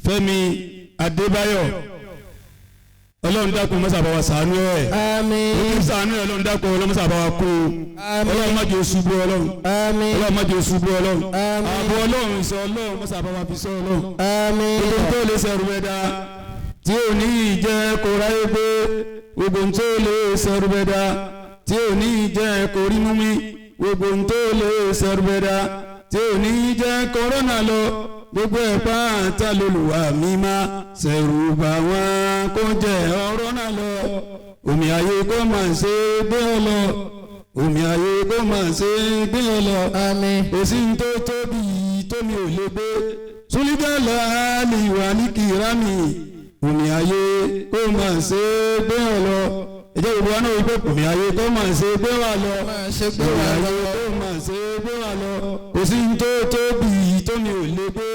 Fẹ́mi Adébáyọ̀ Ọlọ́run dákun mọ́sà bá wa ṣàánú ẹ̀. Àmín. Ó ṣàánú ẹ̀ Ọlọ́run dákun Ọlọ́run mọ́sà bá wa kó o. Àmín. Ọlọ́run má jẹ́ oṣù bú Ọlọ́run. Àmín. Ọlọ́run má jẹ́ oṣù bú Ọlọ́run. Àmín. Ààbò Ọlọ́run ìṣọ́ Ọlọ́run mọ́sà bá wa fi ṣọ́ Ọlọ́run. Àmín. Gbogbo tó lè ṣẹ̀rù ẹ̀dá tí ò ní jẹ́ kó ráyé gbé. Gbogbo tó lè ṣẹ̀rù ẹ̀dá tí ò ní jẹ́ kó rí mú mi. Gbogbo tó lè ṣẹ̀rù ẹ̀dá tí ò ní jẹ́ kọ́rọ́nà lọ. Gbogbo ẹ̀pá àtàlólùwà mi máa ṣẹ̀rù bà wọ́n kó jẹ́ ọ̀rọ̀ náà lọ. Omi ayé kó máa ṣe gbé ọ lọ. Omi ayé kó máa ṣe gbé ọ lọ. Àmín. Èsì tó tóbi tómi ò lè gbé. Súlígàlà àlì wà ní kìrámì. Omi ayé kó máa ṣe gbé ọ lọ. Ẹ jẹ́ gbogbo wa náà wípé omi ayé kó máa ṣe gbé wa lọ. Máa ṣe gbé Omi wa ayé lọ. kó máa ṣe gbé wa lọ. Èsì tó tóbi tómi ò lè gbé.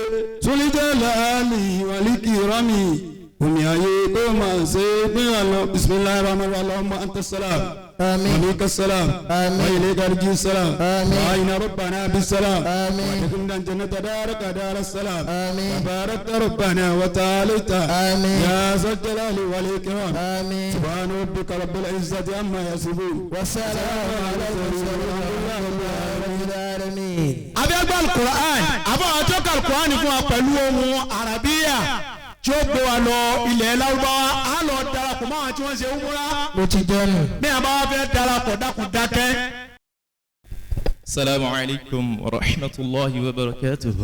Súlígàlà àlì wà ní kìrámì. Omi ayé kó máa ṣe gbé wa lọ. Bismillahir rahmanir rahim. Allahumma anta salam. Àmín. وعليك السلام آمين. وإليك أرجو السلام آمين. وأين ربنا بالسلام آمين. وتكن الجنة دارك دار السلام آمين. وباركت ربنا وتعاليت آمين. يا ذا الجلال والإكرام آمين. سبحان ربك رب العزة عما يصفون والسلام على المرسلين والحمد لله رب العالمين. Àbí ẹgbẹ́ alukur'an àbọ̀ àti ọkọ̀ alukur'an fún wa pẹ̀lú ohun arabiya tí ó gbé wa lọ ilẹ̀ Lárúbáwá á lọ darapọ̀ mọ́ àwọn tí wọ́n ṣe umura. Mo ti jẹ́nu. Bí a bá wá fẹ́ darapọ̀ dákun dákẹ́. السلام عليكم ورحمة الله وبركاته.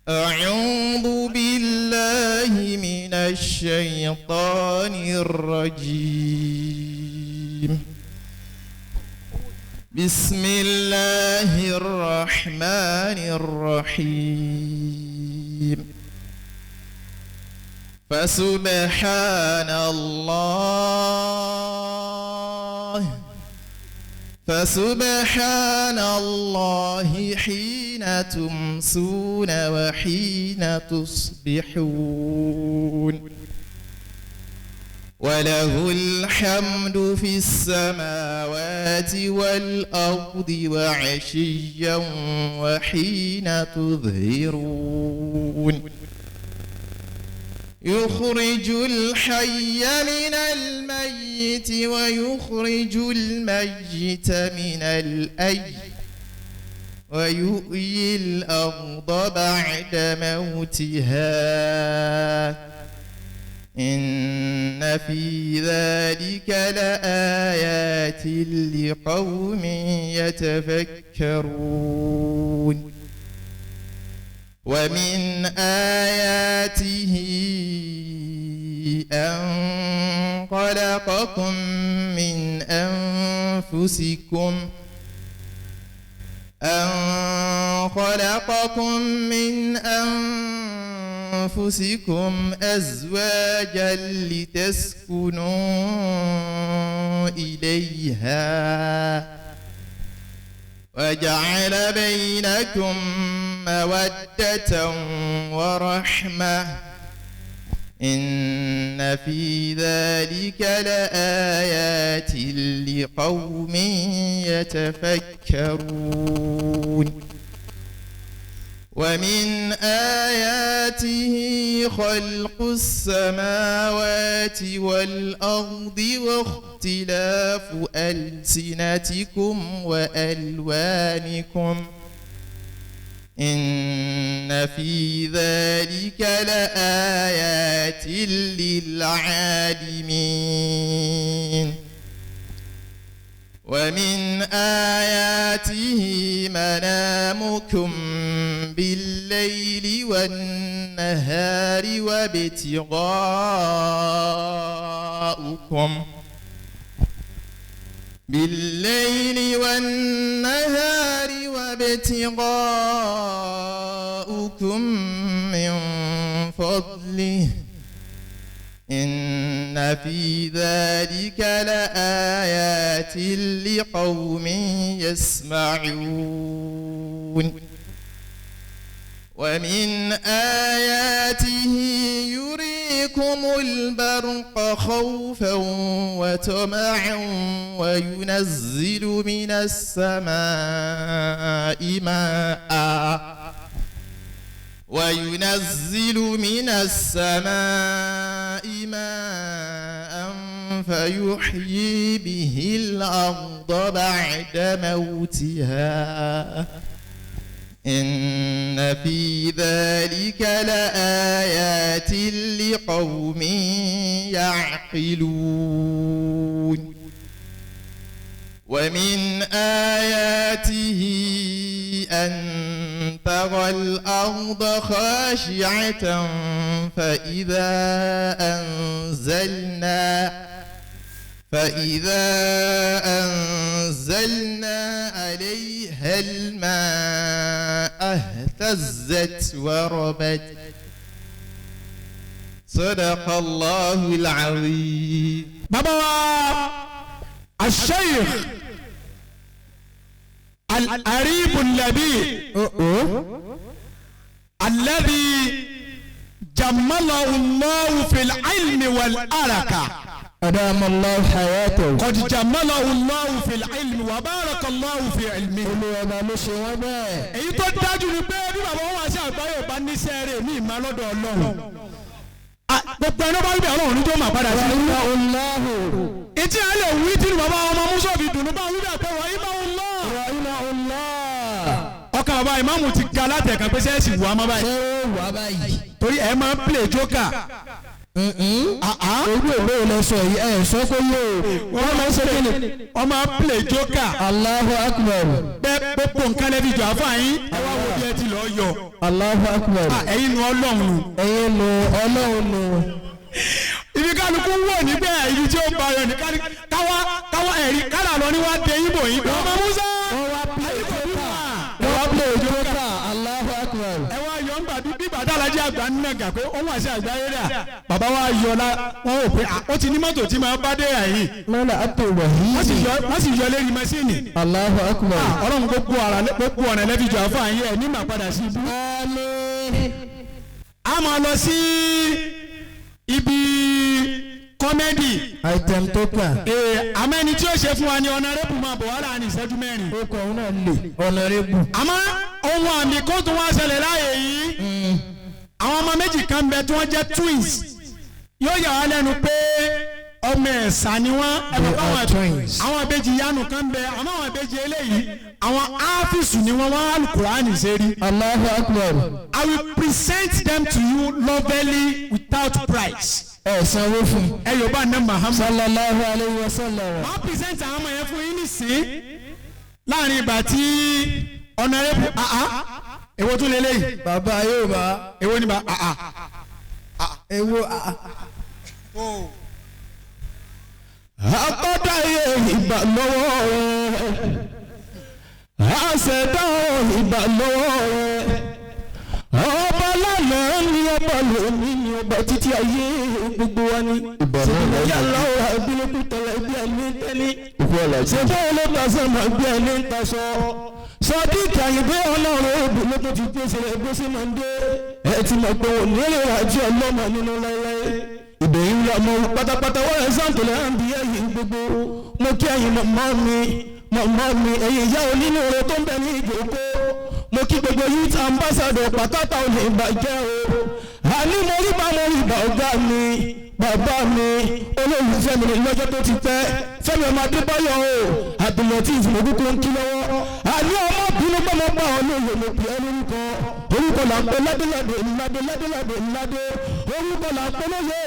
أعوذ بالله من الشيطان الرجيم. بسم الله الرحمن الرحيم. فسبحان الله حين تمسون وحين تصبحون وله الحمد في السماوات والأرض وعشيا وحين تظهرون يخرج الحي من الميت ويخرج الميت من الحي ويحيي الأرض بعد موتها إن في ذلك لآيات لقوم يتفكرون ومن آياته أن خلقكم من أنفسكم أزواجا لتسكنوا إليها وجعل بينكم مودة ورحمة إن في ذلك لآيات لقوم يتفكرون ومن آياته خلق السماوات والأرض واختلاف ألسنتكم وألوانكم إن في ذلك لآيات للعالمين ومن آياته منامكم بالليل والنهار وابتغاؤكم من فضله إن في ذلك لآيات لقوم يسمعون ومن آياته يريكم يريكم البرق خوفا وطمعا وينزل من السماء ماء فيحيي به الأرض بعد موتها إن في ذلك لآيات لقوم يعقلون ومن آياته أن ترى الأرض خاشعة فإذا أنزلنا عليها الماء اهتزت وربت صدق الله العظيم. بابا الشيخ الأريب الذي جمله الله في العلم والأركة أدام الله حياته. قد جمله الله في العلم وبارك الله في علمه. èyí tó dájú ni pé bí bàbá wọn wá sí àgbáyé ọba níṣẹ́ rẹ̀ ní ìmọ̀lọ́dọ̀ ọlọ́run gbogbo ẹni bá wíbẹ̀ ọlọ́run ní tó máa padà sí. etí a lè wí tí bàbá ọmọ musa fi dùnú bá wíbẹ̀ pé wọ́n ìmọ̀ ọlọ́. ọkàn bàbá ìmáàmù ti ga látẹ̀ka pé sẹ́ẹ̀sì wà má báyìí. torí ẹ máa ń play joker. orí òwe lọ sọ yìí ẹ sọ pé yóò wọ́n máa ń ṣe kí ni. wọ́n máa ń play joker. Allahu Akbar. bẹ́ẹ̀ gbogbo nǹkan lẹ́bi jọ àfààyàn ẹ wá wo bí ẹ ti lọ yọ. Allahu Akbar. ẹ̀yin nu ọlọ́run nu. ẹ̀yin nu ọlọ́run nu. ibi kálukú wò níbẹ̀ ibi tí ó ń bayọ̀ ní káwá ẹ̀rí kálá lọ ní wá dé yíbò yín. ọmọ musa. wọ́n wá play joker. Allahu Akbar. ẹ wá yọ ńgbà bí bàtà alájí àgbà ń nàgà pé ó wà sí àgbáyé rà bàbá wa yọ la wọn ò pé ó ti ní mọ́tò tí máa bá dé àyìn. mọ́lá àtò wọ̀nyí. wọ́n sì yọ lérí mẹ́sìnì. Allahu Akbar. ọlọ́run gbogbo ọ̀nà ẹlẹ́fíjọ àfààyàn ẹ̀ ní màá padà sí ibú. àmín. a máa lọ sí ibi kọ́mẹ́dì. item tó kà. àmọ́ ẹni tí ó ṣe fún wa ni ọ̀nàrẹ́bù máa bọ̀ wá láàrin ìṣẹ́jú mẹ́rin. ó kọ̀ ọ́n náà lè ọ̀nàrẹ́bù. àmọ́ ohun àmì kó tún wá ṣẹlẹ̀ láàyè yìí. àwọn ọmọ méjì kan bẹ tí wọ́n jẹ́ twins. yóò yà wá lẹ́nu pé ọmọ ẹ̀sà ni wọ́n. àwọn ìbejì yanu kan bẹ àmọ́ àwọn ìbejì eléyìí àwọn áfíìsù ni wọ́n Al-Qur'ani ṣe rí. Allahu Akbar. I will present them to you lovingly without price. ẹ sanwó fún. ẹ yóò bá ná Muhammad. sallallahu alayhi wa sallam. wọ́n present àwọn ọmọ yẹn fún yín nísìn láàrin ìgbà tí ọ̀nàrẹ́bù èwo tún lè léyìí. bàbá yóò bá. èwo ni bá èwo akọ́dá yẹ ìgbà lọ́wọ́ rẹ̀ àṣẹdá ìgbà lọ́wọ́ rẹ̀ ọba lánàá ní ọba lónìí ní ọba títí ayé gbogbo wa ní. ìbànú yàrá ọ̀rọ̀ ìbílẹ̀kù tẹ̀lé bí ẹni tẹ́lẹ̀. ṣèjọ́ olóòtú àṣàmà bí ẹni ń taṣọ. sọdíkì àyìnbó ọlọ́run obìnrin tó ti gbèsè rẹ̀ gbèsè máa ń dé. ẹ ti mọ̀ pé òní èrè àjọ ọlọ́mọ nínú láéláé. ìbẹ̀yìn ńlá mọ pátápátá wọ́n ẹ̀ sáǹtò lẹ́yìn bí ẹ̀yìn gbogbo. mo kí ẹ̀yin màmá mi ẹ̀yin ìyá onínúure tó ń bẹ ní ìjókòó. mo kí gbogbo youth ambassador pàtàkì òní ìbàjẹ́ o. àní mo rí bá ọ̀gá mi bàbá mi olólùfẹ́ mi lọ́jọ́ tó ti pẹ́ Fẹ́mi ọmọ Adébáyọ̀ o àbìlẹ̀tì ìfìmọ̀kúkú ń kí lọ́wọ́. àní ọmọ bínú pé mo bá ọ lóye mo pè é orúkọ là ń pè ládéládé orúkọ là ń pè lóye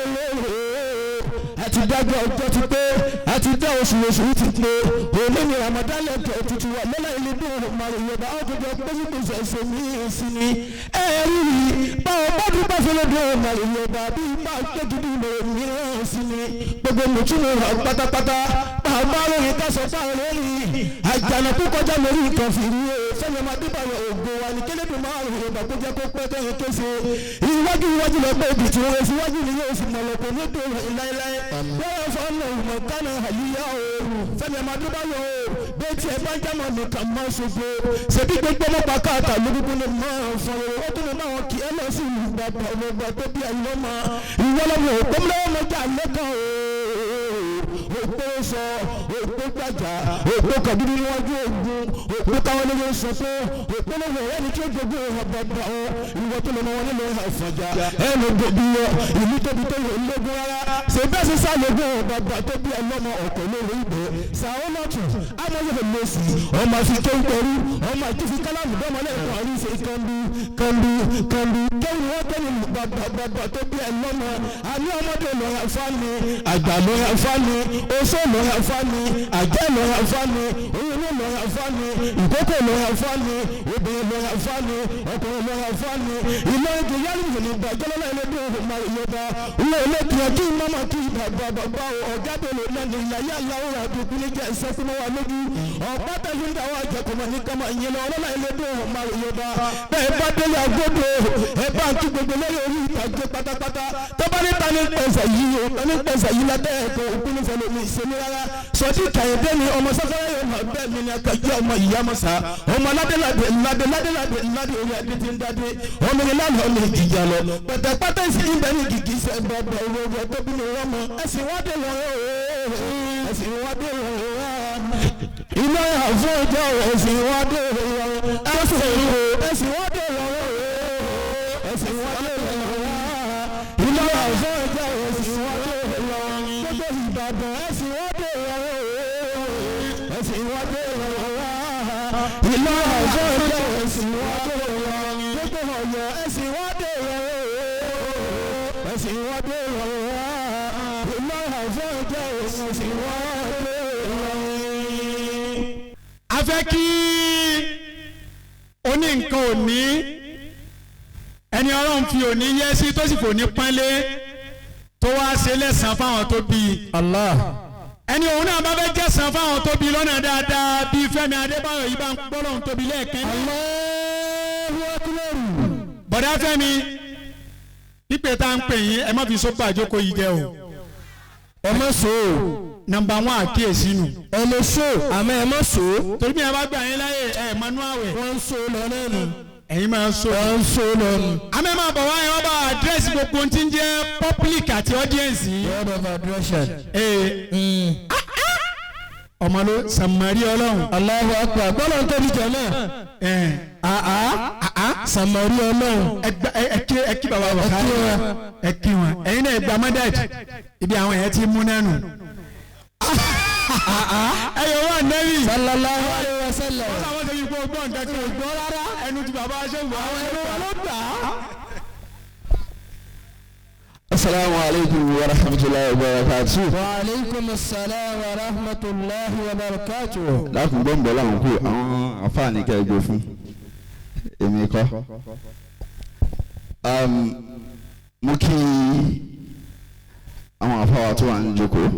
àti dájọ́ ọjọ́ ti pé àti dá oṣù ti pé òní ni Ramadan lẹ́tọ̀ọ́ tuntun wà lọ́la ilé bí òun máa yẹ bá ọkọ̀jọ́ pẹ́sìpẹ́sì ẹ̀sẹ̀ ní èsì ni ẹ̀rí báwo bọ́dún bá fẹ́ lọ́dún òun máa yẹ bá bí bá kéjìdí ilé mìíràn sí ni gbogbo mùtúmù rà pátápátá bàbá lórí kásọ̀ fáwọn lórí àjànà tó kọjá lórí nǹkan fìrí o Fẹ́mi ọmọ Adébáyọ̀ ògo wa ní kélédùn máa rò yẹn bàbá jẹ́ kó pẹ́ kẹ́yìn kése iwájú lọ pé ibi tí wọ́n síwájú ni yóò sì mọ̀ lọ́pọ̀ ní ètò láéláé wọ́n fọ́nà ìmọ̀ kánà àyíyá o Fẹ́mi ọmọ Adébáyọ̀ o bẹ́ẹ̀ tí ẹ bá jámọ̀ nìkan máa ṣoṣo ṣèbí gbogbo ọmọ pàkàtà lórúkọ lè máa fọ ó tún lè máa kí ẹ lọ sí ìlú bàbá ọmọọba tó bí ayé ọmọ ìwọlọ́wọ́ òpómọlọ́wọ́ mọ́jà lẹ́kàn òpó sọ òpó gbàjà òpó kàdúrú níwájú ogun òpó káwọn lè sọ pé òpó lọ́wọ́ ẹni tí ó gbogbo ọ̀bàbà ọ ìwọ tó lè mọ wọn nílò àfọ̀jà ẹ lè gbòbí yọ ìlú tóbi tó yẹ lógún rárá ṣe bẹ́ẹ̀ sì sálógún ọ̀bàbà tó bí ọlọ́mọ ọ̀kọ̀ lórí ibẹ̀ sàólọ́tù amọ̀yẹ lọ́sì ọmọ àfi kéwìtẹ́rú ọmọ àtúfi kálámù dọ́mọlẹ́kọ̀ọ́ àríṣe kandu kéwì wọ́n tẹ́lẹ̀ bàbà tó bí ọlọ́mọ àní ọmọdé lọ́ra fáni àgbà lọ́ra fáni oṣó lọ́ra fáni àjẹ́ lọ́ra fáni oyinú lọ́ra fáni ìkókò lọ́ra fáni obìnrin lọ́ra fáni ọkùnrin lọ́ra fáni ìlọ èdè yálù ìrìn ìgbàjọ́ lọ́la ẹlẹ́dẹ̀ ọmọ ìyọba ilé olókìá kí mọ́mọ́ kí bàbá ọ̀gá bẹ̀rẹ̀ lẹ́nu ìyáyá aláwọ̀ àdúgbò ní jẹ́ ìsẹ́kúnmọ́ wa lójú ọ̀pá tẹ̀lé ń dáwọ́ àjẹkùnmọ́ ní kama ìyẹn lọ lọ́la ẹlẹ́dẹ̀ ọmọ ìyọba bẹ́ẹ̀ bá délé agbódo ẹ bá ń kí gbogbo lórí orí ìtàgé pátápátá tọ́ba ní tani pẹ̀sẹ̀ yìí o tani pẹ̀sẹ̀ yìí látẹ̀ ẹ̀kọ́ òkú ní fẹlẹ̀ mi ìsinmi rárá sọtí kàyédé ni ọmọ sáfẹ́rẹ́ yóò máa bẹ́ẹ̀ mi ni akẹ́jọ́ ọmọ ìyá mọ́sá ọmọ ládéládé orí adé ti ń dádé ọmọ ilé lánàá ọmọ ìjìjà lọ pẹ̀tẹ̀pẹ̀tẹ̀ ìsìn ìbẹ̀ ní kìkì sẹ́ bàbá owó ọjọ́ tó bí mi rọ́mọ ẹ̀sìn wádé lọ́wọ́ ẹ̀sìn wádé lọ́wọ́ iná àfọ́ ọjọ́ ẹ̀sìn wádé lọ́wọ́ ẹ̀sìn wádé lọ́wọ́ ẹ̀sìn wádé lọ́wọ́ iná àfọ́ ọjọ́ ẹ̀sìn wádé lọ́wọ́ gbogbo Ìbàdàn ẹ̀sìn wádé lọ́wọ́ ẹ̀sìn wádé lọ́wọ́ iná àfọ́ ọjọ́ ẹ̀sìn wádé lọ́wọ́ gbogbo Ọ̀yọ́ ẹ̀sìn wádé lọ́wọ́ ẹ̀sìn wádé lọ́wọ́ iná àfọ́ ọjọ́ ẹ̀sìn wádé lọ́wọ́. a fẹ́ kí oní nǹkan òní ẹni Ọlọ́run fi òní yẹ sí tó sì fò ní pọ́nlé tó wá ṣe lẹ́sàn-án fáwọn tó bí Allah. ẹni òun náà bá fẹ́ jẹ́sàn fáwọn tóbi lọ́nà dáadáa bíi Fẹ́mi Adébáyọ̀ yìí bá ń gbọ́dọ̀ ń tóbi lẹ́ẹ̀kan. Allahu Akbar. bọ̀dá Fẹ́mi pípẹ́ tá à ń pè yín ẹ má fi sọ́pà àjókòó yìí jẹ́ o. ẹ má so o. nàmbà wọn àkíyèsí nù. ẹ lè so àmọ́ ẹ má so. torí bí ẹ bá gbà yín láyè ẹ mọ́nú àwẹ̀. wọ́n ń so lọ lẹ́nu. ẹ̀yin máa ń so. wọ́n ń so lọ nù. àmọ́ ẹ máa bọ̀ wáyé wọ́n bá àdírẹ́sì gbogbo ohun tí ń jẹ́ public àti audience yìí. word of addression. ọmọ ló sàmárì Ọlọ́run. Allahu Akbar gbọ́dọ̀ ń tóbi jẹ náà. sàmárì Ọlọ́run. ẹ kí bàbá wà káyọ̀ ẹ kí wọn ẹ̀yin náà gba mọ́dájì ibi àwọn yẹn ti mú nánu. ẹ yọ wá nẹ́bí. sallallahu alaihi wasallam. wọ́n sàwọn sọ yìí kó gbọ́ nǹkan kí wọ́n gbọ́ rárá ẹnu ti bàbá aṣẹ́gun àwọn ẹnu wọn ló gbà á. Assalamu alaikum wa rahmatullahi wa barakatuh. Wa alaikum assalam wa rahmatullahi wa barakatuh. lákùn gbọ́ngbọ́ làwọn kú àwọn afáàní kẹ́ ẹ gbé fún èmi kọ́. mo kí àwọn afáwà tó wà ń jókòó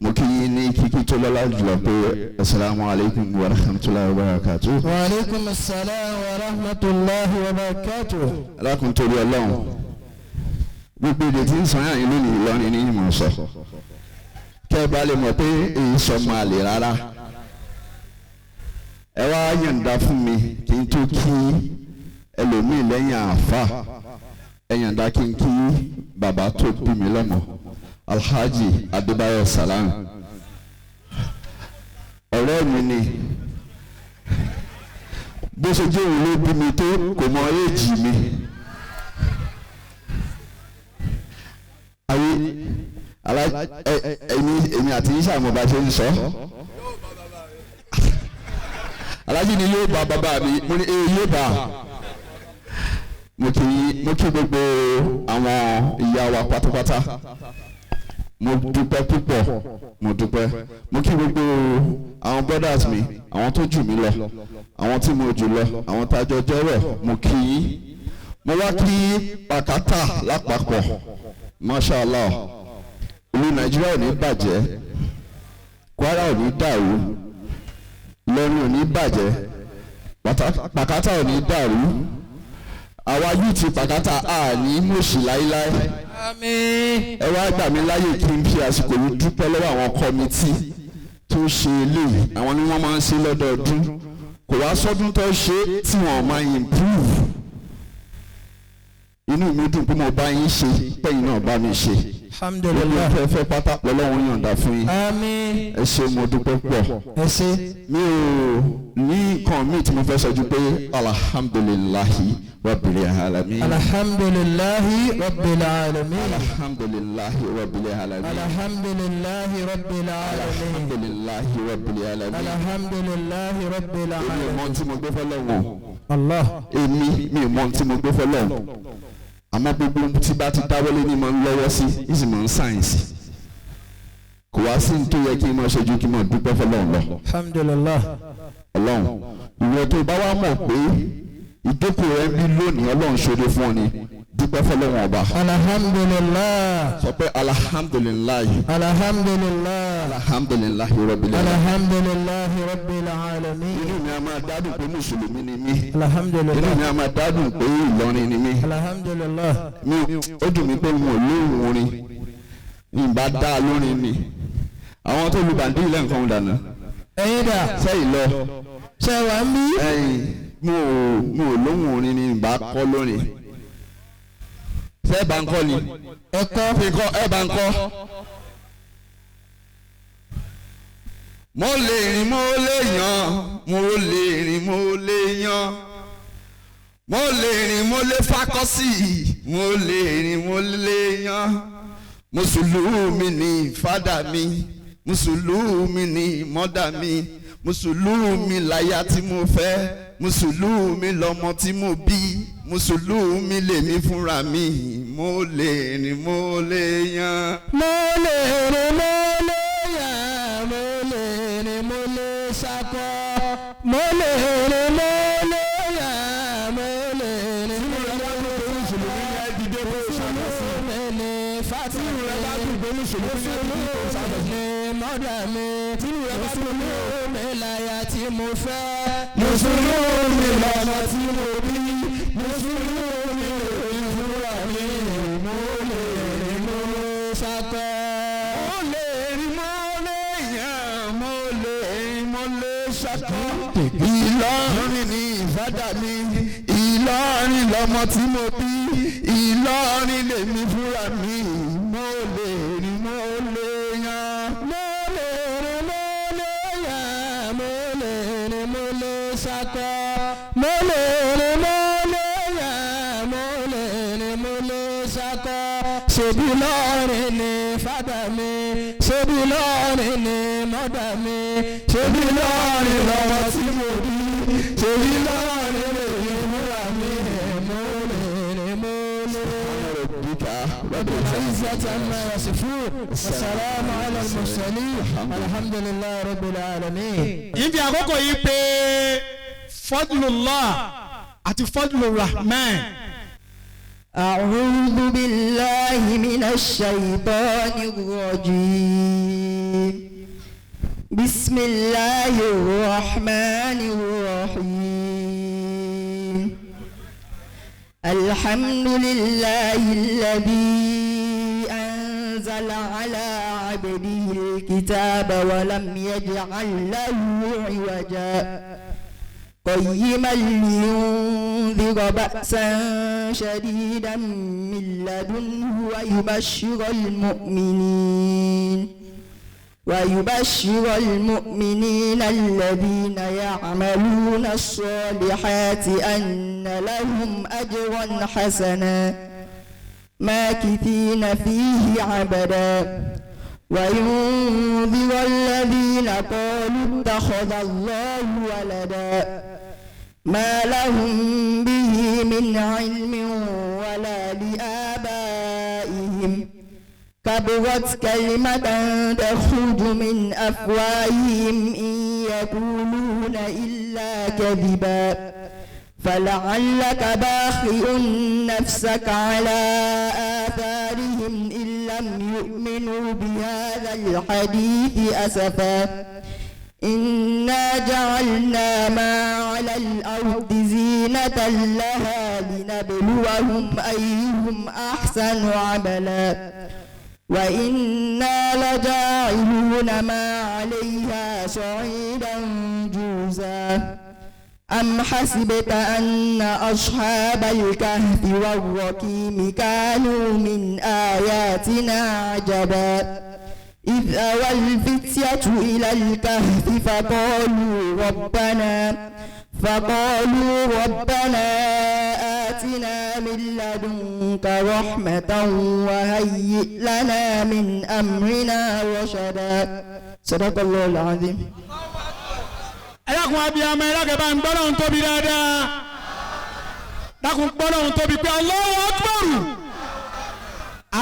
mo kí ní kíkí tó lọ́lá jùlọ pé assalamu alaikum wa rahmatullahi wa barakatuh. Wa alaikum assalam wa rahmatullahi wa barakatuh. lákùn torí Ọlọ́run gbogbo èdè tí ń sọ yàn yín lónìí Ìlọrin ní ìmọ̀ sọ kẹ́ ẹ bá lè mọ̀ pé èyí sọ máa lè rárá ẹ wá yànda fún mi kí n tó kí ẹlòmíì lẹ́yìn àáfà ẹ yànda kí n kí bàbá tó bí mi lọ́mọ Alhaji Adébáyọ̀ Salam ọ̀rẹ́ mi ni bó ṣe jẹ́ òun ló bí mi tó kò mọ éèjì mi. èmi àti yíṣà mo bá ṣe ń sọ alájí ni yóò bá bàbá mi mo ní yóò bá mo kí gbogbo àwọn ìyá wa pátápátá mo dúpẹ́ púpọ̀ mo dúpẹ́ mo kí gbogbo àwọn brothers mi àwọn tó jù mí lọ àwọn tí mo jù lọ àwọn tájọ jẹ́rọ̀ mo kí yín mo wá kí Pàkátà lápapọ̀ mashallah ìlú Nàìjíríà ò ní bàjẹ́ Kwara ò ní dàrú Ìlọrin ò ní bàjẹ́ Pàkátà ò ní dàrú àwa yìí ti Pàkátà a ní mọ̀ọ́sì láíláí. Àmín. ẹ wá gbà mí láyè kí n fi àsìkò yìí dúpẹ́ lọ́wọ́ àwọn kọ́mítì tó ṣe eléyìí àwọn ni wọ́n máa ń ṣe lọ́dọọdún kò wá sọ́dún tó ṣe tí wọ́n máa improve inú mi dùn pé mo bá yín ṣe pẹ́yìn náà bá mi ṣe alhamdulillah fẹ́ pátá lọ́lọ́run yọ̀ǹda fún yín àmín ẹ ṣé mo dúpẹ́ pọ̀ ẹ ṣé mi ò ní nǹkan míì tí mo fẹ́ sọ ju pé alhamdulillahi rabbil alamin alhamdulillahi rabbil alamin alhamdulillahi rabbil alamin alhamdulillahi rabbil alamin alhamdulillahi rabbil alamin alhamdulillahi rabbil èmi ò alamin mọ tí mo gbé fọ́lọ́run Allah mi ò mọ tí mo gbé fọ́lọ́run àmọ́ gbogbo tí bá ti dáwọ́lé ní máa ń lọ́wọ́ sí ìsì máa ń sáyẹ̀nsì kò wá sí tó yẹ kí n máa ṣojú kí n máa dúpẹ́ fọ́lọ́run lọ. alhamdulillah ọlọ́run ìwọ tó bá wá mọ̀ pé ìjókòó rẹ ń bí lónìí ọlọ́run ṣoore fún ọ ni dúpẹ́ fọ́lọ́run ọba. alhamdulillah sọ pé alhamdulilayi alhamdulillah alhamdulilayi rabbil alamin. alhamdulillahi rabbil alamin inú mi a máa dádùn pé mùsùlùmí ni mí. alhamdulillah inú mi a máa dádùn pé ìlọrin ni mí. alhamdulillah ó dùn mí pé mo ò lóhùn orin ìbá dá a lórin ni àwọn tó lu bàndí ilé nǹkan dànù. ẹ̀yin dà sẹ́yìn lọ. ṣe wà ń bí. mo ò lóhùn orin ni ìbá kọ́ lórin. ṣé bá ń kọ́ ni. ẹ̀kọ́ fi kọ́ ẹ bá ń kọ́. mo lè rìn mo lè yan mo lè rìn mo lè yan mo lè rìn mo lè fakọ́sì mo lè rìn mo lè yan mùsùlùmí ni fádà mi mùsùlùmí ni mọ́dà mi mùsùlùmí láyà tí mo fẹ́ mùsùlùmí lọ́mọ tí mo bí mùsùlùmí lèmi fúnra mi mo lè rìn mo lè yan. mo lè rìn mo lè yan mo lè rìn mo lè ṣakọ mo lè rìn mo lè yan mo lè rìn mo lè mọ́dà mi mùsùlùmí láyà tí mo fẹ́ mùsùlùmí lọ́mọ tí mo bí mùsùlùmí lèmi fúnra mi mo lè rìn mo lè ṣakọ. mo lè rìn mo lè yan mo lè rìn mo lè ṣakọ. Ìlọrin ni ìfádà mi Ìlọrin lọ́mọ tí mo bí Ìlọrin lèmi fúnra mi mo lè rìn mo lè yan. mo lè rìn mo lè yan mo lè rìn mo lè ṣakọ. mo lè rìn mo lè yan mo lè rìn mo lè ṣakọ. ṣebí Ìlọrin ni fádà mi ṣebí Ìlọrin ni mọ́dà mi ṣebí Ìlọrin lọ́mọ tí mo bí ṣebí Ìlọrin lèmi fúnra mi mo lè rìn mo lè. رب العزة عما يصفون والسلام على المرسلين الحمد لله رب العالمين. ibi àkókò yìí pé fadlullah àti fadlur rahman. أعوذ بالله من الشيطان الرجيم بسم الله الرحمن الرحيم الحمد لله الذي أنزل على عبده الكتاب ولم يجعل له عوجا قيما لينذر بأسا شديدا من لدنه ويبشر المؤمنين الذين يعملون الصالحات أن لهم أجرا حسنا ماكثين فيه عبدا وينذر الذين قالوا اتخذ الله ولدا ما لهم به من علم ولا لآبائهم كبرت كلمة تخرج من أفواههم إن يقولون إلا كذبا فلعلك باخع نفسك على آثارهم إن لم يؤمنوا بهذا الحديث أسفا إنا جعلنا ما على الأرض زينة لها لنبلوهم أيهم أحسن عملا وإنا لجاعلون ما عليها صعيدا جرزا أم حسبت أن أصحاب الكهف والرقيم كانوا من آياتنا عجبا إذ أوى الفتية إلى الكهف فقالوا ربنا آتنا من لدنك رحمة وهيئ لنا من أمرنا رشدا صدق الله العظيم. ẹlẹ́kùn abiyamọ ẹlẹ́kùn bá ń gbọ́ lọ́hún tóbi dáadáa dákun gbọ́ lọ́hún tóbi pé Allahu Akbar.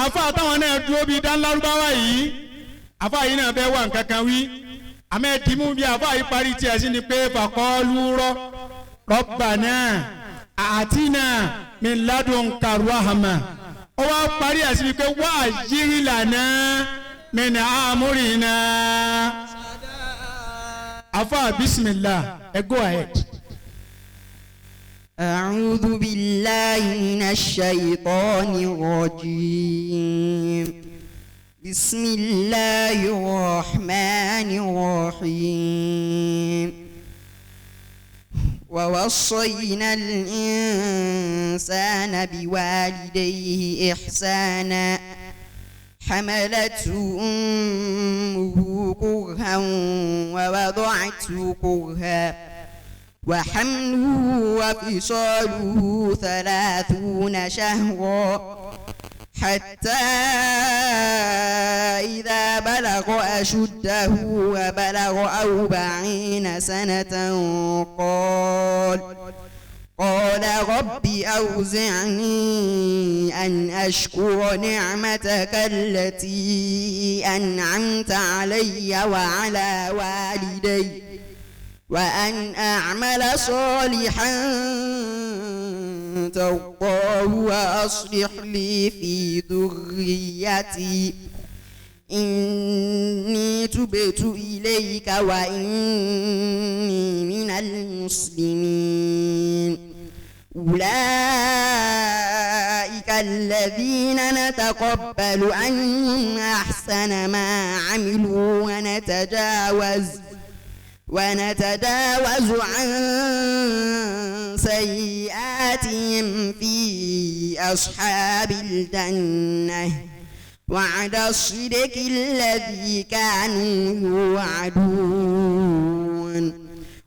àáfà táwọn náà dúró bíi dánlárúbáwá yìí àáfà yìí náà fẹ́ wà nǹkan kan wí àmọ́ ẹ̀dìmú bíi àáfà yìí parí tiẹ̀ sí ni pé faqalu rabbana atina min ladunka rahma ó wá parí ẹ̀ sí ni pé wa'jil lana min amrina. Afa bismillah, go ahead. أعوذ بالله من الشيطان الرجيم. بسم الله الرحمن الرحيم. ووصينا الإنسان بوالديه إحسانا حملته أمه كرها ووضعته كرها وحمله وفصاله 30 شهرا حتى إذا بلغ أشده وبلغ 40 سنة قال رب أوزعني أن أشكر نعمتك التي أنعمت علي وعلى والدي وأن أعمل صالحا ترضاه وأصلح لي في ذريتي إني تبت إليك وإني من المسلمين. أولئك الذين نتقبل عنهم أحسن ما عملوا ونتجاوز عن سيئاتهم في أصحاب الجنة وعد الصدق الذي كانوا يوعدون.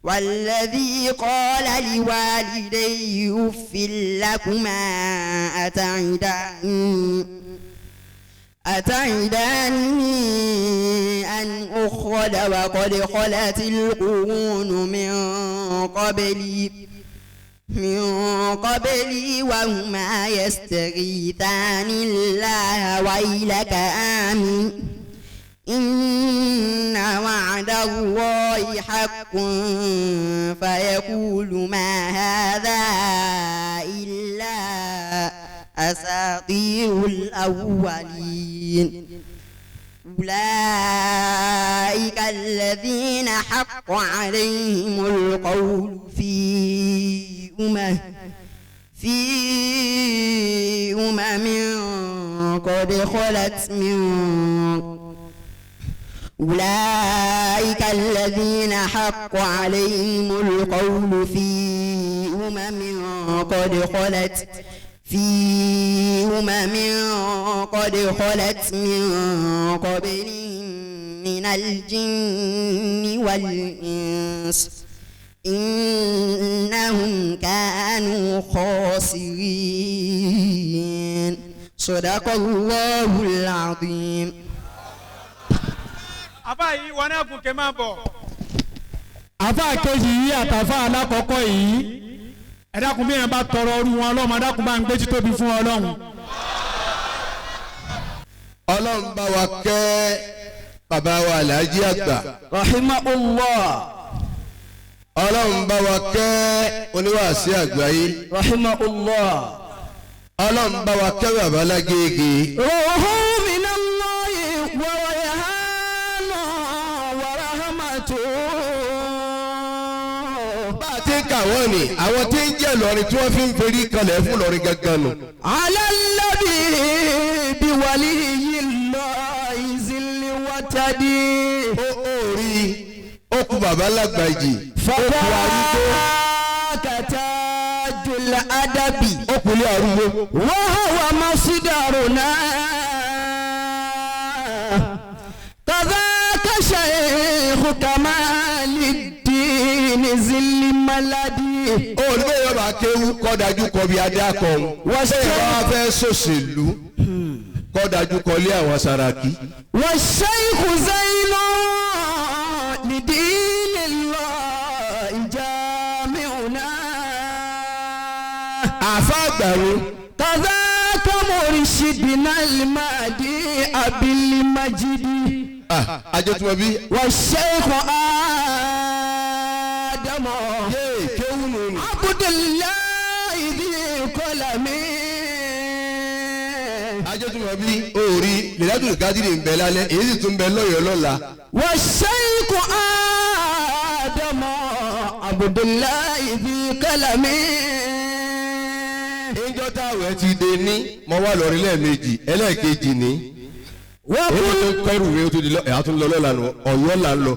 والذي قال لوالديه أف لكما أتعداني أن أخرج وقد خلت القرون من قبلي وهما يستغيثان الله ويلك آمن إن وعد الله حق فيقول ما هذا إلا أساطير الأولين. أولئك الذين حق عليهم القول في أمم قد خلت أولئك الذين حق عليهم القول في أمم قد خلت من قبلهم من الجن والإنس إنهم كانوا خاسرين. صدق الله العظيم. àfà yìí wọn náà gùn kẹ́ máa bọ̀. àfà kejì yìí àtàfà alákọ̀ọ́kọ́ yìí ẹ dákun bí yẹn bá tọrọ ọrú wọn ọlọ́run ẹ dákun bá ń gbé títóbi fún ọlọ́run. ọlọ́run bá wa kẹ́ bàbá wa Alhaji àgbà. rahimahullah. ọlọ́run bá wa kẹ́ oníwàásí àgbáyé. rahimahullah. ọlọ́run bá wa kẹ́ bàbá Lágége. àwọn ni àwọn tí ń jẹ́ lọ́rin tí wọ́n fi ń ferí kalẹ̀ fún lọ́rin gangan nù. alalabi biwali yìí lọ ìzìlì wọ́tàdí. ó rí ó kú bàbá lágbàjì ó kú arúgbó فذاك تاج الأدب ó kú ní arúgbó. وهو مصدرنا كذاك شيخ كمال الدين ذي الملدي olùgbé yóò bá kéwú kọ́ dájú kọ bí adé akọ wọ́n ṣe ìwà fẹ́ sòṣèlú kọ́ dájú kọ lé àwọn Sàràkí. والشيخ زين لدين الله جامعنا àfa àgbàwo كذاك مرشدنا المهدي أبي المجد ajẹ́tùmọ̀ bí. والشيخ آدم kéwú nù. عبد الله ذي قلم ajẹ́tùmọ̀ bí. orí lẹ́dàdùn kádìrì ń bẹ lálẹ́ èyí sì tún bẹ lọ́yọ̀ọ́ lọ́la. والشيخ آدم عبد الله ذي قلم ìjọ táwẹ̀ ti dé ní mo wá lọ rí lẹ́ẹ̀mejì ẹlẹ́ẹ̀kejì ní. èyí tó kẹrù mi ó tún di àtún lọ lọ́la nù Ọ̀yọ́ là ń lọ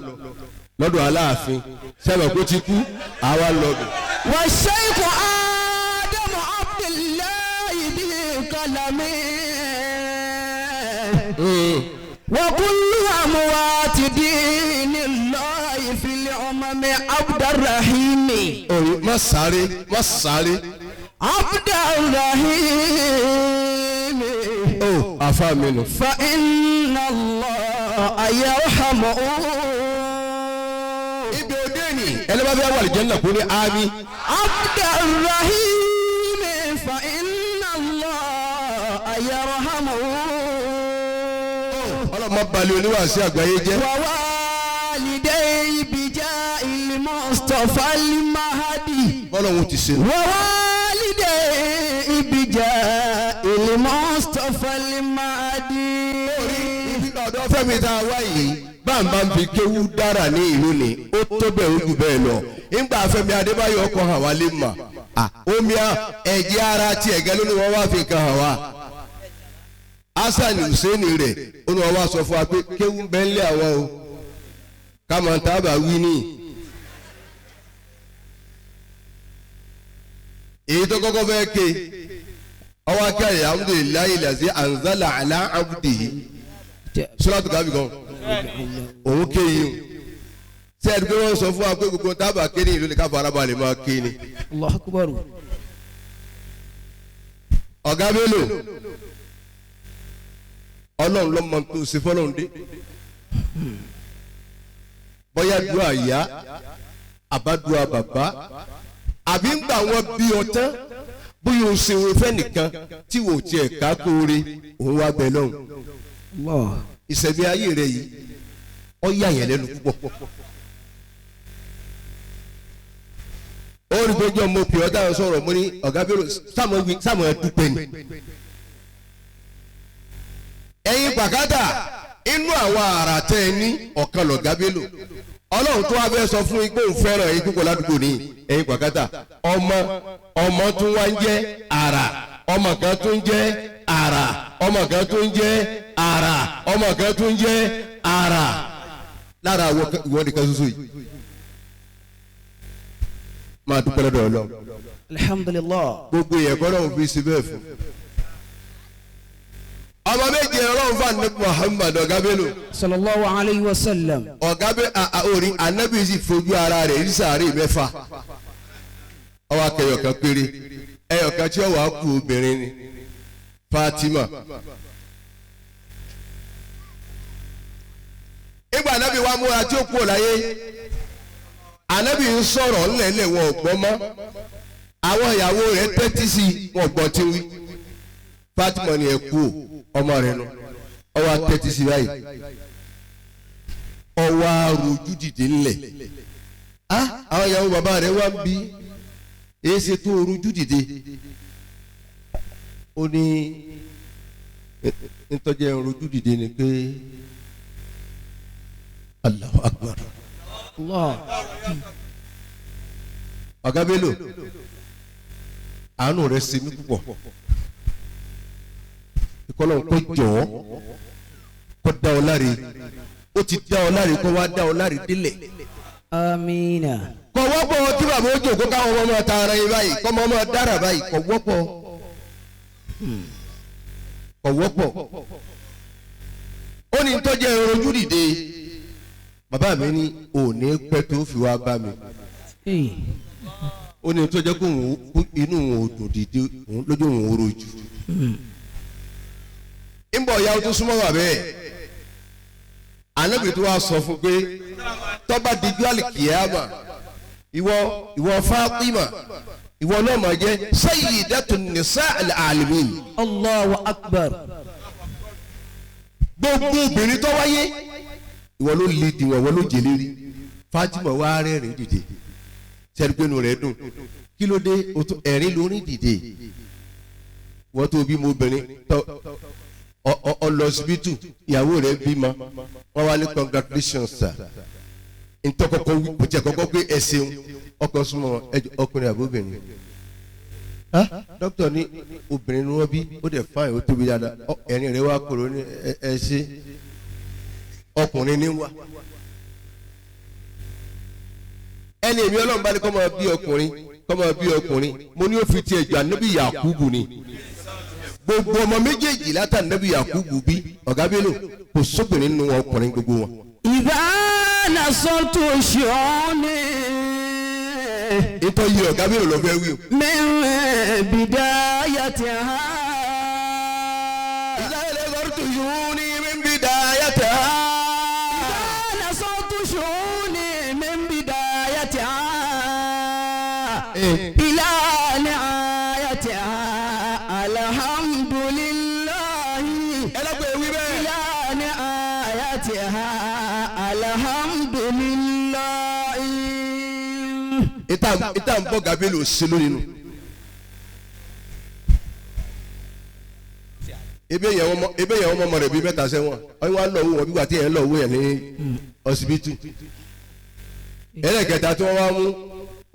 lọ́dọ̀ Aláàfin sẹ́wọ̀n kó ti kú àwa lọ bẹ̀. والشيخ آدم عبد الله ذي قلم وكل أموات دين الله في الأمم عبد الرحيم má sáré má sáré. عبد الرحيم àfa mi nù. فإن الله يرحمه ibi òde ni ẹni bá fẹ́ wà lè jẹ́ nà kó ní ámì. عبد الرحيم فإن الله يرحمه ọlọ́mọ balẹ̀ oníwàásí àgbáyé jẹ́. ووالدي بجاء المصطفى المهدي bọ́lọ́hún ti ṣe. ووالدي بجاء المصطفى المهدي ìdílé ọ̀dọ́ Fẹ́mi tá a wá yìí báńbá ń fi kéwú dára ní ìlú ni ó tó bẹ́ẹ̀ ó jù bẹ́ẹ̀ lọ. ńgbà Fẹ́mi Adébáyọ̀ ọkọ̀ hàn wá lè mà. omi ẹ̀jẹ̀ ara ti ẹ̀gẹ́ ló ní wọ́n wá fi kan hàn wá. Hasan Hussein rẹ̀ ó ní wọ́n wá sọ fún wa pé kéwú bẹ́ẹ̀ ń lé àwọn o kámọ̀ ń tábà wí ní. èyí tó kọ́kọ́ fẹ́ ké ọwọ́ akẹ́yẹ alhamdulillahi lazi anzala ala abdihi sọ́látù kábì kan òun ké yìí o tí ẹni pé wọ́n sọ fún wa pé gbogbo tábà ké ní ìlú ní ká farabalẹ̀ máa ké ni. الله أكبر ọ̀gá Bello ọlọ́run lọ́mọ tó ṣe fọ́lọ́run dé bóyá dùn àyà àbádùn àbàbá àbí ń gbà wọn bí ọtán bóyá o ṣe òun fẹ́ nìkan tí wò ó tiẹ̀ ká kóore òun wá bẹ lọ́hùn. الله ìṣẹ̀mí ayé rẹ̀ yìí ó yà yẹn lẹ́nu púpọ̀. ó rí pé jọ́ mo pè ọ́ dáhùn sọ̀rọ̀ mo ní ọ̀gá Bello sáàmù ẹ̀ dúpẹ́ ni. ẹ̀yin pàkátà inú àwọn àrà tẹ́ ẹ ní ọ̀kan lọ̀gá Bello ọlọ́run tó wá fẹ́ sọ fún igbó fẹ́ràn ẹ̀yin púpọ̀ ládùúgbò ní ẹ̀yin pàkátà ọmọ tún wá ń jẹ́ àrà ọmọ kan tún ń jẹ́ àrà ọmọ kan tún ń jẹ́ àrà ọmọ kan tún ń jẹ́ àrà lára ìwọ nìkan ṣoṣo yìí máa dúpẹ́ lọ́dọ̀ ọlọ́run الحمد لله gbogbo ìyẹ̀kọ́ náà fi sí bẹ́ẹ̀ fún ọmọ méje ọlọ́run fún anabi Muhammad ọ̀gá Bello صلى الله عليه وسلم ọ̀gá orí anabi sì fojú ara rẹ̀ ní sàárè mẹ́fà ọwọ́ akẹyọ̀kan péré ẹyọ̀kan tí ó wàá kú obìnrin ni Fatima ìgbà anabi wa múra tí ó kú ọ̀láyé anabi ń sọ̀rọ̀ ńlẹ̀ńlẹ̀ wọn ò gbọ́ mọ́ àwọn ìyàwó rẹ̀ tẹ́tí sí wọn gbọ́ tí wí Fatima ni ẹ kú ọmọ rẹ̀ nù ọwọ́ tẹ́tí sí báyìí ọwọ́ arojú dìde ńlẹ̀ àwọn ìyàwó bàbá rẹ̀ wá ń bí èyí ṣe tó rojú dìde ó ní ntọ́jà rojú dìde ni pé Allahu Akbar الله ọ̀gá Bello àánú rẹ̀ ṣe mí púpọ̀ ìkọlọ̀ kó jọ̀ọ́ kó dá ọ láre ó ti dá ọ láre kó wá dá ọ láre délẹ̀ آمين. kò wọ́pọ̀ tí bàbá ó jòkó káwọn ọmọ ta ara yín báyìí kọ́ ọmọ dára báyìí kò wọ́pọ̀ kò wọ́pọ̀ ó ní tọ́jú ẹ̀rọ ojú dìde bàbá mi ní òní pẹ́ tó fi wá bá mi ó ní tọ́jú kó inú òun ò dùn dìde lójú òun ò rojú ń bọ̀ ìyá tó súnmọ́ wà bẹ́ẹ̀ ànábì tó wá sọ fún pé tọ́ba dijú àlìkìyàmà ìwọ Fátímà ìwọ náà máa jẹ́ sayyidatun nisa'il alamin. Allahu akbar. gbogbo obìnrin tó wáyé ìwọ ló lè dìwọ̀n ìwọ ló jèlérí Fátímà wá rẹ́rìn dìde sẹ́dúgbẹ́nu rẹ̀ dùn kí ló dé ẹ̀rín lórí dìde wọ́n tó bí mo obìnrin ọlọsibítù ìyàwó rẹ̀ bímọ wọ́n wá ní congratulations sir ntọ́kọ̀kọ́ kò tí a kọ́kọ́ pé ẹ̀sìn ọkọ̀ súnmọ́ ọkùnrin àbóbìnrin dókítà ní obìnrin ni wọ́n bí ó dẹ̀ fáìn ó tóbi dáadáa ẹ̀rín rẹ̀ wá kúrò ní ẹ̀ṣẹ̀ ọkùnrin ní wá ẹni èmi ọlọ́run bá ní kọ́ máa bí ọkùnrin mo ní ó fi tiẹ̀ jù ànábì Yakubu ni gbogbo ọmọ méjèèjì látà ànábì Yakubu bí ọ̀gá Bello kò sóbìnrin nínú ọkùnrin gbogbo wọn. إذا نصرت شعوني ìtọ́ yìí ọ̀gá Bello lọ fẹ́ wí o. من بدايتها إذا نصرت شؤوني من بدايتها إذا نصرت شعوني من بدايتها إلى نهايتها الحمد لله إلى نهايتها الحمد لله. ìta ń bọ́ Bello ṣe lónìí nù. ebe yẹn ọmọ rẹ̀ bíi mẹ́ta sẹ́wọ̀n ọ̀hún wa lọ wọ́n bí wà tí yẹn lọ wọ́ yẹn ní ọsibítù. ẹlẹ́kẹta tí wọ́n wá mú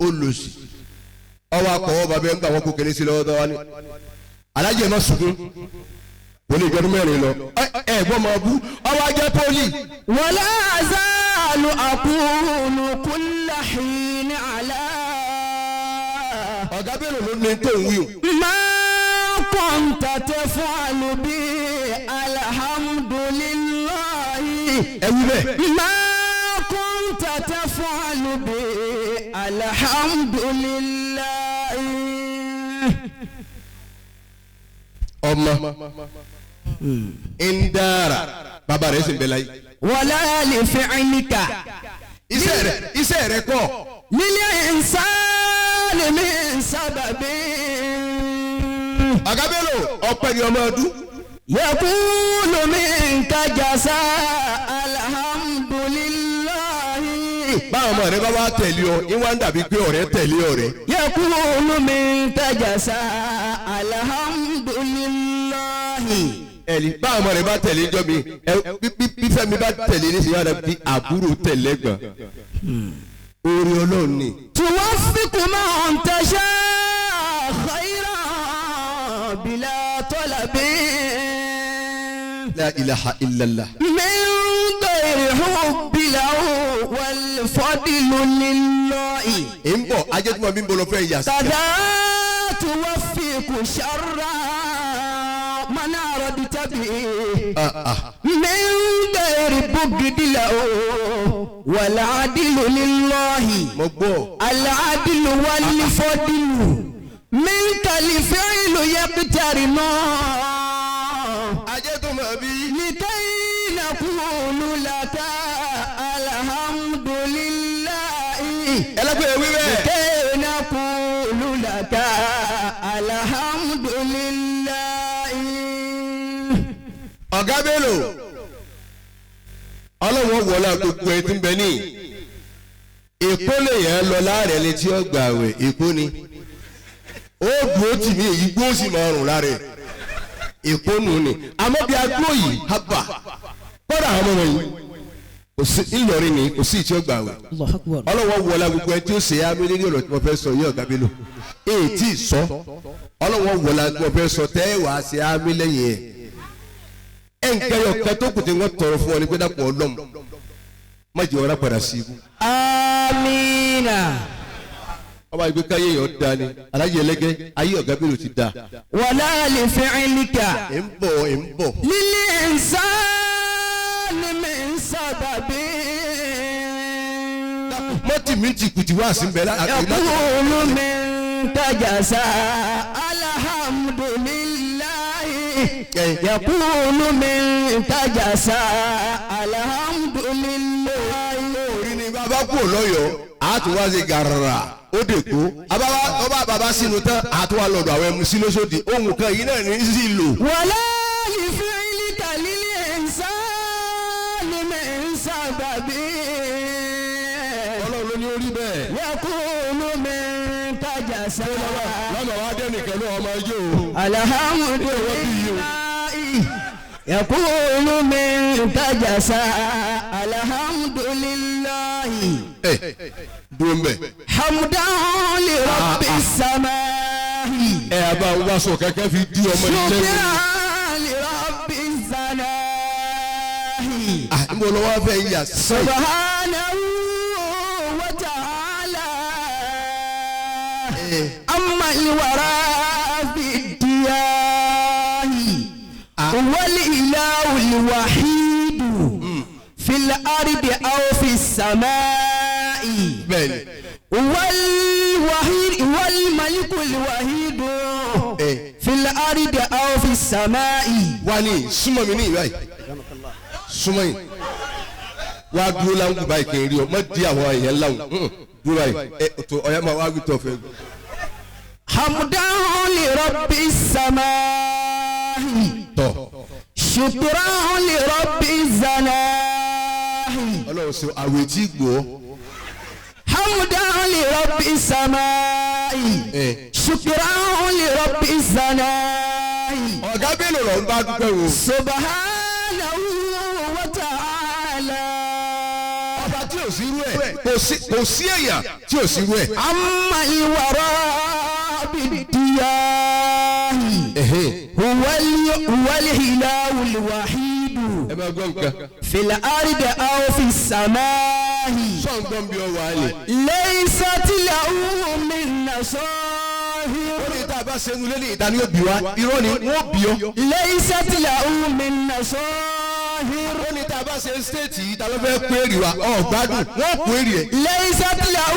olùsì ọwọ́ akọ̀wọ́ bàbá ẹ̀ ń gbà wọ́n kó kéré sí lọ́wọ́ tó wá ní. alájẹ má sunkún wọ́n lè gbẹ́dún mẹ́rin lọ ẹ̀ gbọ́n máa bú ọwọ́ ajẹ́ pọ́lì. ولا أزال أقول كل حين على ọ̀gá Bello ló ní tó ń wí o. ما كنت تفعل بي الحمد لله. ẹ wí bẹ́ẹ̀. ما كنت تفعل بي الحمد لله. ọmọ ń dára bàbá rẹ̀ sì ń bẹ láyé. ولا لفعلك iṣẹ́ rẹ̀ kọ́. للإنسان من سبب ọ̀gá Bello ọpẹ́ ni ọmọ ọdún. يقول منك جزاء الحمد لله. báwọn ọmọ rẹ bá wá tẹ̀lé ọ ìwà ń dàbí pé ọ̀rẹ́ tẹ̀lé ọ̀rẹ́. يقول منك جزاء الحمد لله. ẹ̀lí báwọn ọmọ rẹ bá tẹ̀lé jọ mi bí Fẹ́mi bá tẹ̀lé ní sinimá rẹ bí àbúrò tẹ̀lé gbọ̀n. orí Ọlọ́run ni. توفق من تشاء خيرا بلا طلب la ilaha illallah. من غير حب له والفضل لله. ń bọ̀ ajẹ́tùmọ̀ mi ń bọ̀ lọ fẹ́ yà sí. كذا توفق شرا من أردت به من غير بغض له والعدل لله. mo gbọ́. العدل والفضل منك الفعل يقترن ajẹ́tùmọ̀ mi. لكي نقول لك الحمد لله. ẹlẹ́gbẹ̀ẹ́ wí bẹ́ẹ̀. لكي نقول لك الحمد لله. ọ̀gá Bello ọlọ́wọ́ wọlé gbogbo ẹ̀ tí ń bẹ ní èkó lè yẹn lọ láàrẹ̀ ẹni tí ó gbà wẹ̀ èkó ni ó dùn ó tì mí èyí gbó sì máa rùn lára ẹ̀ èkó nù ni àmọ́ bí agbó yìí hábà kọ́dà àwọn ọmọ yìí kò sí Ìlọrin ni kò sí ìtí ó gbà wẹ̀ الله أكبر. ọlọ́wọ́ wọlé gbogbo ẹ̀ tí ó ṣe ámì lórí ọ̀rọ̀ tí mo fẹ́ sọ yìí ọ̀gá Bello èyí tí ì sọ ọlọ́wọ́ wọlé gbogbo ẹ̀ sọ tẹ́ wàá ṣe ámì lẹ́yìn ẹ̀ nǹkan yọ kẹtó kùtì wọn tọrọ fún ọ ní pé dàpọ̀ ọlọ́mù má jẹ́ ọ̀rá padà sí ibú. Amina. ọba ìgbé káyé yẹn da ni alájẹ ẹlẹ́gẹ́ ayé ọ̀gá Bello ti da. Wala li fi'lika. ẹ̀ ń bọ̀. Lil insani min sababi. mọ́tì mi ti kùtì wá sí bẹ́ẹ̀ láti. Yaqulu min tajasa alhamdulillahi. Yaqulu min tajasa alhamdulillahi. orí ni bàbá kú lọ́yọ̀ọ́ àtúwá ṣe gàràrà ó dè kó ọba bàbá sínú tán àtúwá lọ́dọ̀ àwọn ẹmu sí lóṣòdì ohun kan yìí náà ní sí lò. Wala li fi'lika lil insani min sababi. ọlọ́run ló ní orí bẹ́ẹ̀. Yaqulu min tajasa lọ́nà wa dé nìkan ló ọmọ ẹjọ́ o. alhamdulillahi. Yaqulu min tajasa alhamdulillahi. dúró mbẹ. Hamdan li rabbis samaa'i. ẹ àbá wa sọ kẹkẹ fi di ọmọ yìí lẹ́nu. Shukran li rabbis samaa'i. n bọ̀ lọ́wọ́ fẹ́ yà sí. Subhanahu wa ta'ala. Amma al-wara fi diyahi. Wal ilahu al-wahid. Fil ardi aw fis samaa'i. bẹ́ẹ̀ni. والوحيد والملك الوحيد في الأرض أو في السماء. wà ní súnmọ́ mi ní ìwà yìí súnmọ́ yìí wàá dúró láwùjọ báyìí kì í rí ọ má di àwọn èèyàn láwùjọ dúró báyìí tó ọ̀yá máa wá wítọ̀ fẹ́. حمدا لرب السماء. tọ́ شكرا لرب الزناء. ọlọ́run sọ àwẹ̀ tí gbọ́. حمدا لرب السماء. شكرا لرب الزناء. ọ̀gá Bello lọ ń bá dúpẹ́ wo. سبحانه وتعالى. ọba tí ò sí irú ẹ̀ kò sí èèyàn tí ò sí irú ẹ̀. أما الوراء بالدياه هو الإله الوحيد ẹ máa gbọ́ nǹkan. في الأرض أو في السماء. sọ̀ǹgbọ́n bí ọ wà á lè. ليست له من نصاهر. ó ní tá a bá ṣe nulẹ̀ ní ìdání òbí wa irọ́ ni wọ́n bí ọ. ليست له من نصاهر. ó ní tá a bá ṣe stéètì yìí ta ló fẹ́ péré wa ọ̀ gbádùn wọ́n péré ẹ̀. ليست له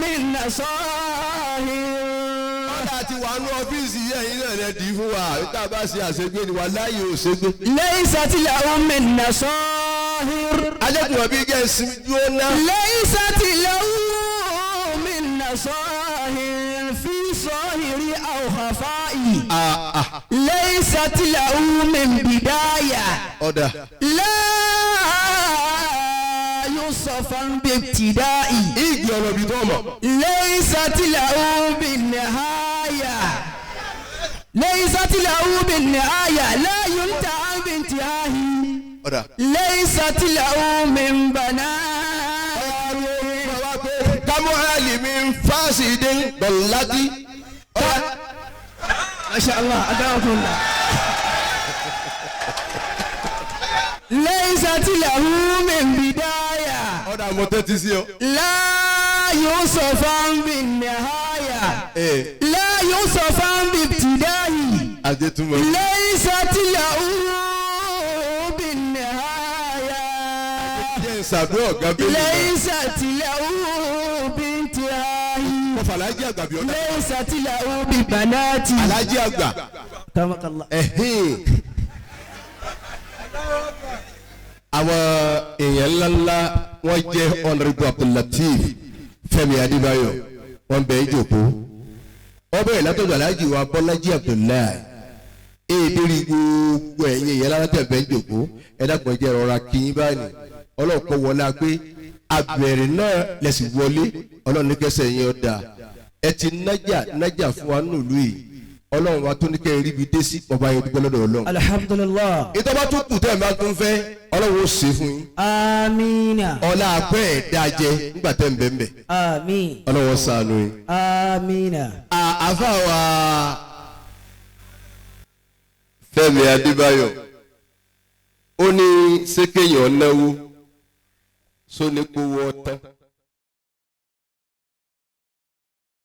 من نصاهر. ọ̀dà ti wà ní ọ́fíìsì yẹn yìí náà rẹ̀ dì í fún wa tá a bá ṣe àṣegbé ni wà láàyè òṣègbè. ليست له من نصاهر. alẹ́kùn ọ̀bí jẹ́ ìsinmi dúró ná. ليست له من نصاهر في صاهر أو خفاء. ليست له من بداية. ọ̀dà. لا يصفا بابتداء. ìgbì ọ̀rọ̀ bí tó mọ̀. ليست له بالنهاية. ليست له بالنهاية. لا ينتهى بانتهائه. ọ̀dà. ليست له من بنات. kámú àlìmí fásidé bọ̀ládì. ما شاء الله أدعوكم الله. ليست له من بداية. ọ̀dà mo tẹ́tí sí ọ. لا يوصفا بالنهاية. لا يوصفا بابتدائه. àjẹtúmọ̀. ليست له بالنهاية. jẹ́ ìsàdúrà ọ̀gá Bello. ليست له بانتهائه. mo fà lájí àgbà bí ọ̀dà. ليست له ببنات. alájí àgbà. كرمك الله. àwọn èèyàn ńláńlá wọ́n jẹ́ honourable Abdullateef Fẹ́mi Adébáyọ̀ wọ́n bẹ̀ ẹ́ jòkó wọ́n bẹ̀rẹ̀ látọ̀dọ̀ aláàjì wa Bọ́lájí Abdullahi èdèrí gbogbo ẹ̀yìn èèyàn lálátẹ̀ bẹ̀ ẹ́ jòkó ẹ dákun jẹ́ rọra kíyín báyìí ọlọ́ọ̀kọ́ wọlé pé abẹ̀rẹ̀ náà lẹ̀sìn wọlé ọlọ́run ní kẹsẹ̀ yẹn ọ̀dà ẹ ti nájà fún wa nílùú yìí ọlọ́run wa tó ní kẹ́ ẹ rí ibi dé sí ọba yẹn dúpẹ́ lọ́dọ̀ ọlọ́run. alhamdulillah. ìtọ́ba tó kù tẹ́ ẹ̀ máa tún fẹ́ ọlọ́run ó ṣe fún yín. amiina. ọlá apẹ́ ẹ̀ dájẹ́ nígbà tẹ́ ń bẹ̀ ń bẹ̀. àmín. ọlọ́run ṣàánú yín. amiina. àfa wa Fẹ́mi Adébáyọ̀ ó ní sékèyàn náwó sóníkówó ọtán.